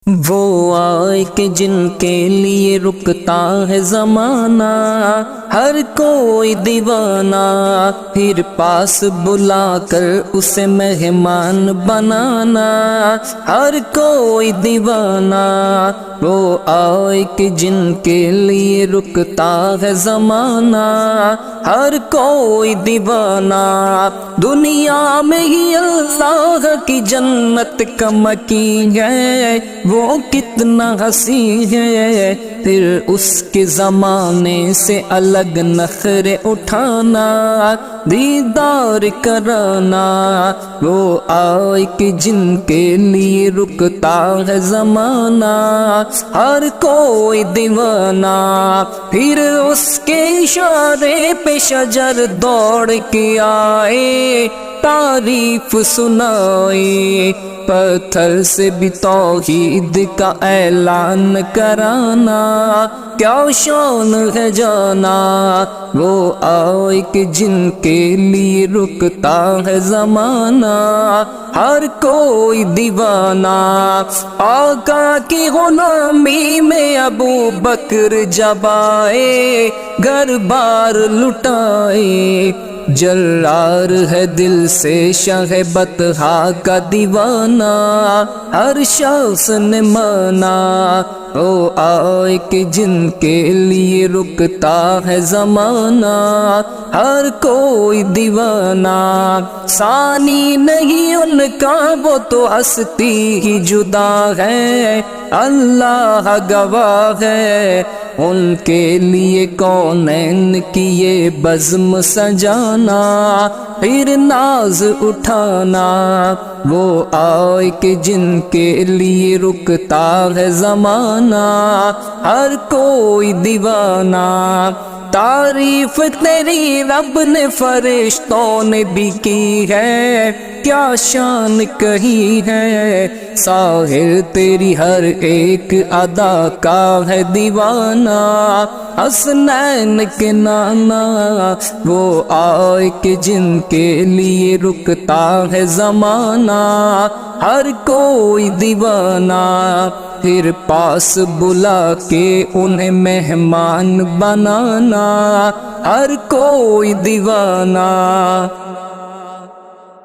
وہ آئے کہ جن کے لیے رکتا ہے زمانہ، ہر کوئی دیوانہ، پھر پاس بلا کر اسے مہمان بنانا، ہر کوئی دیوانہ۔ وہ آئے کہ جن کے لیے رکتا ہے زمانہ، ہر کوئی دیوانہ۔ دنیا میں ہی اللہ کی جنت کا مکین ہے، وہ کتنا حسین ہے، پھر اس کے زمانے سے الگ نخرے اٹھانا، دیدار کرانا۔ وہ آئے کہ جن کے لیے رکتا ہے زمانہ، ہر کوئی دیوانہ، پھر اس کے اشارے پہ شجر دوڑ کے آئے، تعریف سنائے، پتھر سے بھی توحید کا اعلان کرانا، کیا شان ہے جانا۔ وہ آئے کہ جن کے لیے رکتا ہے زمانہ، ہر کوئی دیوانہ۔ آقا کی غلامی میں ابو بکر جب آئے، گھر بار لٹائے، جرار ہے دل سے شاہ بطحا کا دیوانہ، ہر شخص نے مانا۔ وہ آئے کہ جن کے لیے رکتا ہے زمانہ، ہر کوئی دیوانہ۔ ثانی نہیں ان کا وہ تو ہستی ہی جدا ہے، اللہ گواہ ہے، ان کے لیے کونین کی یہ بزم سجانا، پھر ناز اٹھانا۔ وہ آئے کہ جن کے لیے رکتا ہے زمانہ، ہر کوئی دیوانہ۔ تعریف تیری رب نے فرشتوں نے بھی کی ہے، کیا شان کہی ہے، ساحر تیری ہر ایک ادا کا ہے دیوانہ، حسنین کے نانا۔ وہ آئے کہ جن کے لیے رکتا ہے زمانہ، ہر کوئی دیوانہ، پھر پاس بلا کے انہیں مہمان بنانا، ہر کوئی دیوانہ۔